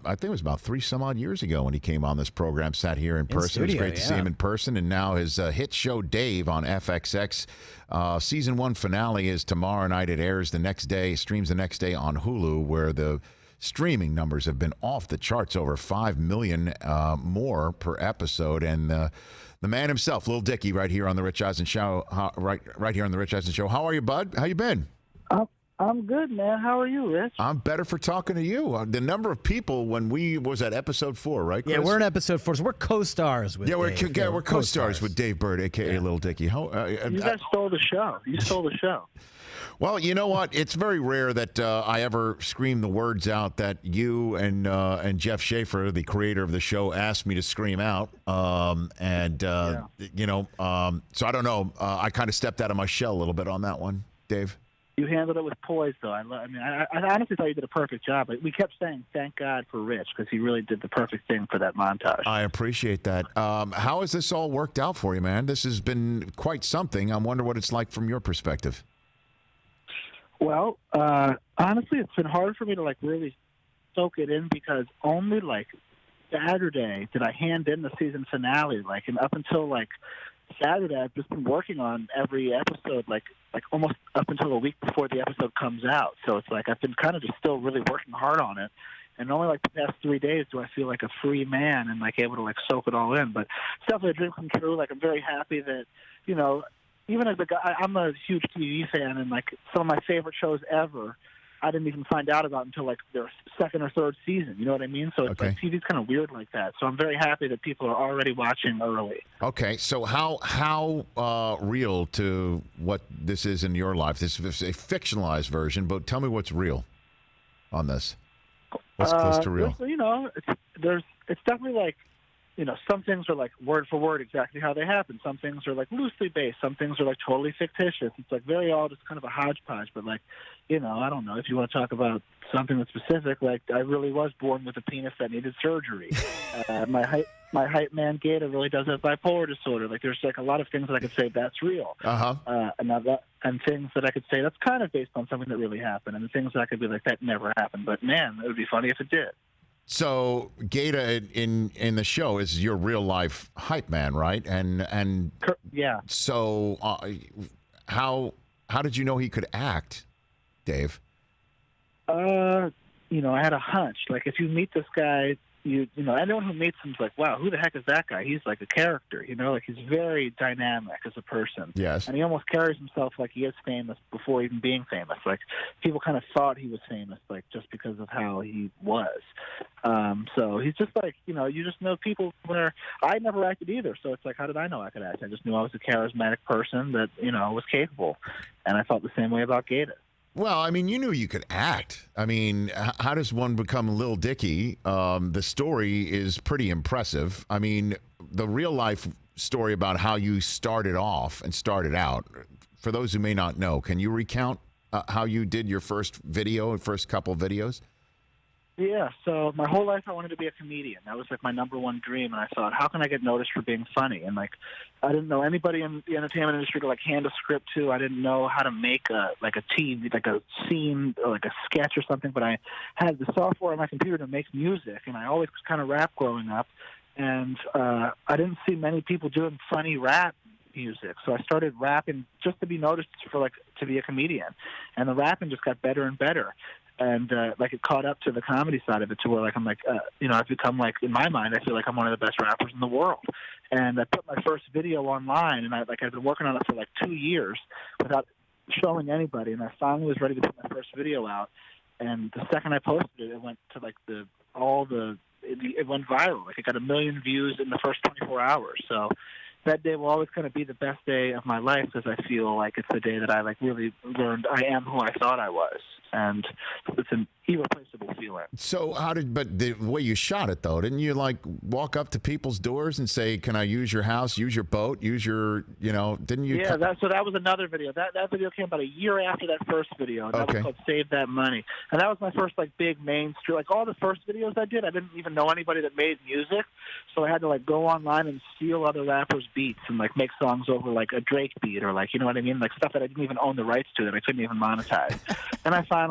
I think it was about 3 some odd years ago when he came on this program, sat here in person. Studio, it was great to see him in person. And now his hit show, Dave, on FXX. Season 1 finale is tomorrow night. It airs the next day, streams the next day on Hulu, where the streaming numbers have been off the charts, over 5 million more per episode. And the man himself, Lil Dicky, right here on the Rich Eisen Show. Right here on the Rich Eisen Show. How are you, bud? How you been? I'm good, man. How are you, Rich? I'm better for talking to you. The number of people when we was at episode 4, right, Chris? Yeah, we're in episode 4, so we're co-stars with Dave. We're co-stars with Dave Bird, a.k.a. Lil Dicky. You guys stole the show. You stole the show. Well, you know what? It's very rare that I ever scream the words out that you and Jeff Schaefer, the creator of the show, asked me to scream out. So I don't know. I kind of stepped out of my shell a little bit on that one, Dave. You handled it with poise, though. I honestly thought you did a perfect job. We kept saying, thank God for Rich, because he really did the perfect thing for that montage. I appreciate that. How has this all worked out for you, man? This has been quite something. I wonder what it's like from your perspective. Well, honestly, it's been hard for me to, really soak it in, because only, Saturday did I hand in the season finale, and up until, Saturday, I've just been working on every episode, almost up until a week before the episode comes out. So it's I've been kind of just still really working hard on it. And only the past 3 days do I feel like a free man and able to soak it all in. But it's definitely a dream come true. I'm very happy that, even as a guy, I'm a huge TV fan, and some of my favorite shows ever, I didn't even find out about until their second or third season. You know what I mean? So it's TV's kind of weird like that. So I'm very happy that people are already watching early. Okay, so how real to what this is in your life? This is a fictionalized version, but tell me what's real on this. What's close to real? It's definitely some things are word for word exactly how they happen. Some things are loosely based. Some things are totally fictitious. It's very all just kind of a hodgepodge. But I don't know if you want to talk about something that's specific. I really was born with a penis that needed surgery. My hype man Gator really does have bipolar disorder. There's a lot of things that I could say that's real. And things that I could say that's kind of based on something that really happened. And the things that I could be that never happened. But man, it would be funny if it did. So Gator in the show is your real life hype man, right? And yeah. So how did you know he could act, Dave? I had a hunch. If you meet this guy, anyone who meets him is wow, who the heck is that guy? He's a character, he's very dynamic as a person. Yes. And he almost carries himself like he is famous before even being famous. People kind of thought he was famous, just because of how he was. So he's just you just know people where I never acted either. So it's how did I know I could act? I just knew I was a charismatic person that, was capable. And I felt the same way about Gator. Well, you knew you could act. How does one become Lil Dicky? The story is pretty impressive. The real life story about how you started off and started out, for those who may not know, can you recount how you did your first couple videos? Yeah, so my whole life I wanted to be a comedian. That was my number one dream, and I thought, how can I get noticed for being funny? And I didn't know anybody in the entertainment industry to hand a script to. I didn't know how to make a team, a scene or a sketch or something. But I had the software on my computer to make music, and I always kind of rap growing up. And I didn't see many people doing funny rap music, so I started rapping just to be noticed for to be a comedian. And the rapping just got better and better. And it caught up to the comedy side of it, to where I've become in my mind I feel like I'm one of the best rappers in the world. And I put my first video online, and I've been working on it for 2 years without showing anybody. And I finally was ready to put my first video out. And the second I posted it, it went to it went viral. It got 1 million views in the first 24 hours. So that day will always kind of be the best day of my life, because I feel like it's the day that I really learned I am who I thought I was. And it's an irreplaceable feeling. So but the way you shot it, though, didn't you walk up to people's doors and say, can I use your house, use your boat, use your, didn't you? Yeah, that was another video. That video came about a year after that first video. And that was called Save That Money. And that was my first big mainstream. All the first videos I did, I didn't even know anybody that made music. So I had to go online and steal other rappers' beats and make songs over a Drake beat, or you know what I mean? Stuff that I didn't even own the rights to, that I couldn't even monetize. And I finally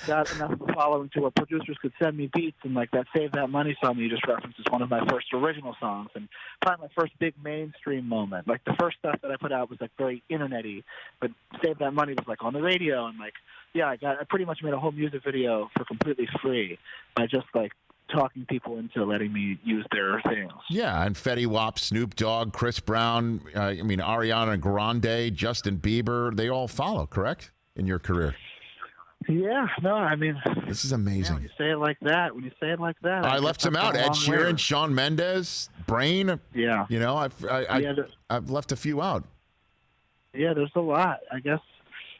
got enough of a following to where producers could send me beats, and like that Save That Money song you just referenced is one of my first original songs, and probably my first big mainstream moment. Like the first stuff that I put out was like very internet-y, but Save That Money was like on the radio, and like I pretty much made a whole music video for completely free by just like talking people into letting me use their things. Yeah, and Fetty Wap, Snoop Dogg, Chris Brown, Ariana Grande, Justin Bieber, they all follow, correct, in your career? Yeah, no, I mean, this is amazing. When you say it like that, I left some out. Ed Sheeran, Shawn Mendes, Brain. Yeah. You know, I've left a few out. Yeah, there's a lot. I guess.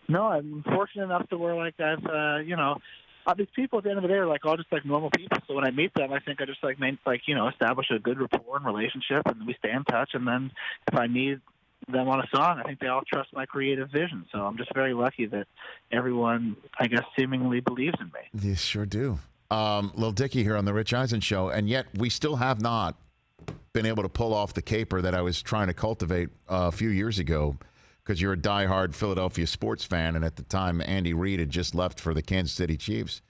No, I'm fortunate enough to where like I've these people at the end of the day are like all just like normal people. So when I meet them, I think I just like establish a good rapport and relationship, and we stay in touch. And then if I need them on a song, I think they all trust my creative vision. So I'm just very lucky that everyone, I guess, seemingly believes in me. They sure do. Lil Dicky here on the Rich Eisen Show, and yet we still have not been able to pull off the caper that I was trying to cultivate a few years ago. Because you're a diehard Philadelphia sports fan, and at the time Andy Reid had just left for the Kansas City Chiefs,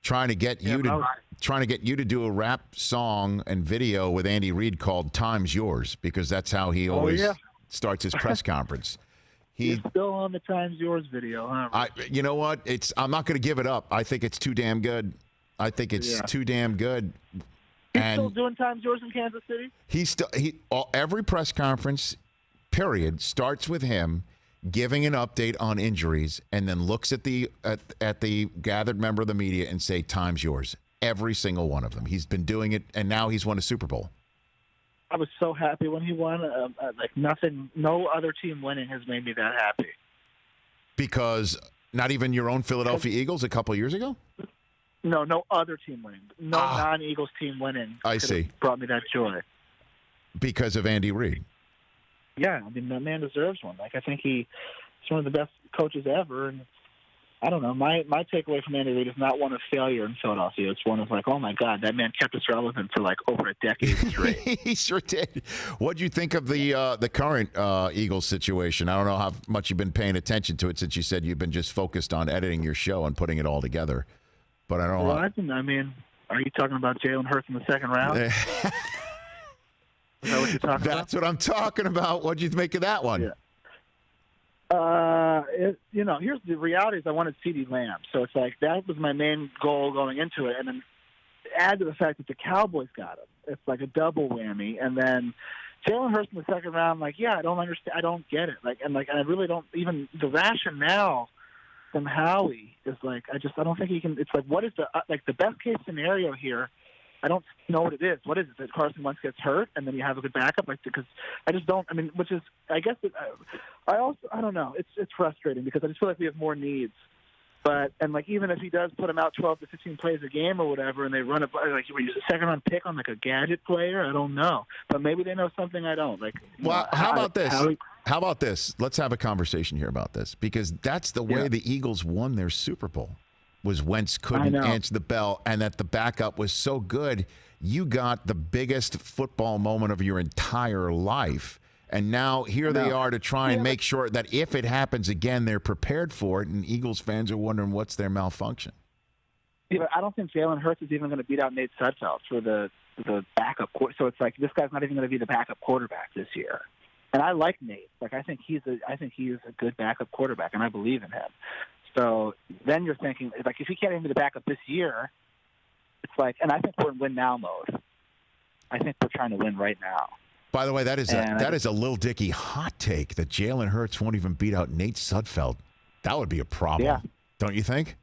trying to get you to do a rap song and video with Andy Reid called "Time's Yours," because that's how he always starts his press conference. He's still on the "Time's Yours" video, huh? You know what? I'm not going to give it up. I think it's too damn good. Too damn good. He's still doing "Time's Yours" in Kansas City. Every press conference. Period starts with him giving an update on injuries and then looks at the gathered member of the media and say, "Time's yours." Every single one of them. He's been doing it, and now he's won a Super Bowl. I was so happy when he won. No other team winning has made me that happy. Because not even your own Philadelphia Eagles a couple years ago? No other team winning. No non-Eagles team winning. I see. Brought me that joy. Because of Andy Reid. Yeah, I mean, that man deserves one. Like, I think he's one of the best coaches ever. And I don't know. My takeaway from Andy Reid is not one of failure in Philadelphia. It's one of like, oh my God, that man kept us relevant for like over a decade straight. He sure did. What do you think of the current Eagles situation? I don't know how much you've been paying attention to it since you said you've been just focused on editing your show and putting it all together. But I don't know. Are you talking about Jalen Hurts in the second round? Is that what you're talking about? That's what I'm talking about. What'd you make of that one? Yeah. Here's the reality is I wanted CeeDee Lamb. So it's like that was my main goal going into it. And then add to the fact that the Cowboys got him. It's like a double whammy. And then Jalen Hurts in the second round, like, I don't understand. I don't get it. And I really don't even the rationale from Howie is like, I don't think he can. It's like, what is the best case scenario here? I don't know what it is. What is it? That Carson Wentz gets hurt and then you have a good backup? Because I just don't. I mean, which is, I guess, I don't know. It's frustrating because I just feel like we have more needs. But even if he does put him out 12 to 15 plays a game or whatever, and they run we use a second round pick on like a gadget player, I don't know. But maybe they know something I don't. How about this? How about this? Let's have a conversation here about this because that's the way the Eagles won their Super Bowl. Was Wentz couldn't answer the bell, and that the backup was so good, you got the biggest football moment of your entire life. And now here they are to try and make sure that if it happens again, they're prepared for it, and Eagles fans are wondering what's their malfunction. Yeah, but I don't think Jalen Hurts is even going to beat out Nate Sudfeld for the backup. So it's like this guy's not even going to be the backup quarterback this year. And I like Nate. I think he is a good backup quarterback, and I believe in him. So then you're thinking, like, if he can't even be the backup this year, it's like, and I think we're in win now mode. I think we're trying to win right now. By the way, that is a Lil Dicky hot take that Jalen Hurts won't even beat out Nate Sudfeld. That would be a problem, don't you think?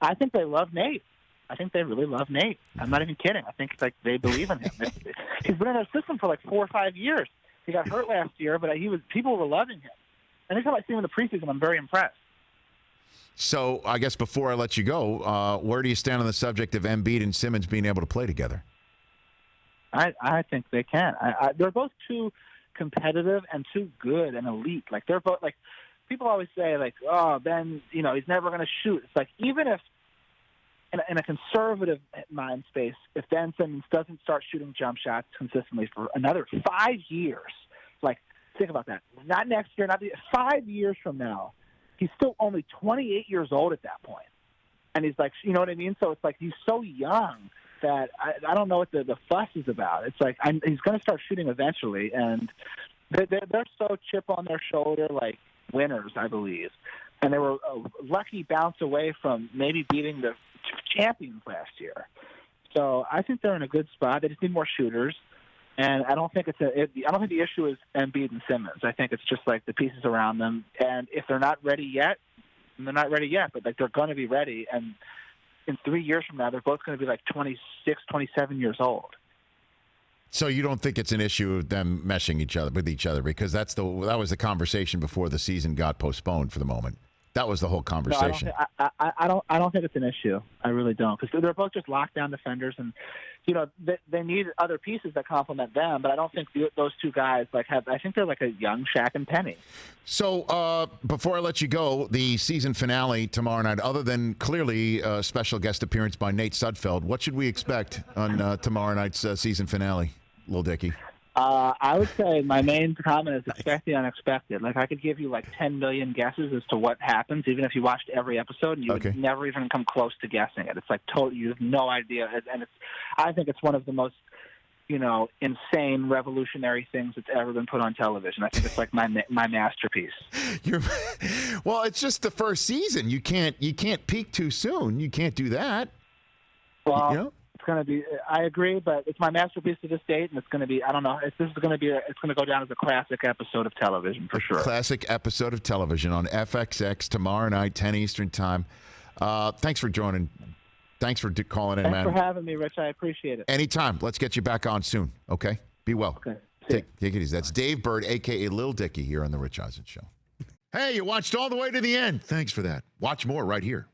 I think they love Nate. I think they really love Nate. I'm not even kidding. I think it's like they believe in him. He's been in their system for like 4 or 5 years. He got hurt last year, but people were loving him. Anytime I see him in the preseason, I'm very impressed. So I guess before I let you go, where do you stand on the subject of Embiid and Simmons being able to play together? I think they can. They're both too competitive and too good and elite. Like they're both like people always say like, oh, Ben, he's never going to shoot. It's like even if in a conservative mind space, if Ben Simmons doesn't start shooting jump shots consistently for another 5 years, like think about that. Not next year, 5 years from now. He's still only 28 years old at that point. And he's like, you know what I mean? So it's like he's so young that I don't know what the fuss is about. It's like he's going to start shooting eventually, and they're so chip on their shoulder, like winners, I believe. And they were a lucky bounce away from maybe beating the champions last year. So I think they're in a good spot. They just need more shooters. And I don't think I don't think the issue is Embiid and Simmons. I think it's just like the pieces around them. And if they're not ready yet, then they're not ready yet. But like they're going to be ready. And in 3 years from now, they're both going to be like 26, 27 years old. So you don't think it's an issue of them meshing with each other because that was the conversation before the season got postponed for the moment. That was the whole conversation. No, I don't think it's an issue. I really don't, because they're both just lockdown defenders, and you know they need other pieces that complement them. But I don't think those two guys have. I think they're like a young Shaq and Penny. So before I let you go, the season finale tomorrow night. Other than clearly a special guest appearance by Nate Sudfeld, what should we expect on tomorrow night's season finale, Lil Dicky? I would say my main comment is expect the unexpected. Like I could give you like 10 million guesses as to what happens, even if you watched every episode, and you would never even come close to guessing it. It's like totally, you have no idea, and I think it's one of the most, insane, revolutionary things that's ever been put on television. I think it's like my masterpiece. Well, it's just the first season. You can't peak too soon. You can't do that. Well. It's going to be. I agree, but it's my masterpiece to this date, and it's going to be. I don't know. It's going to go down as a classic episode of television for sure. Classic episode of television on FXX tomorrow night, 10 Eastern time. Thanks for joining. Thanks for calling in, man. Thanks for having me, Rich. I appreciate it. Anytime. Let's get you back on soon. Okay. Be well. Okay. Take it easy. That's Dave Bird, aka Lil Dicky, here on the Rich Eisen Show. Hey, you watched all the way to the end. Thanks for that. Watch more right here.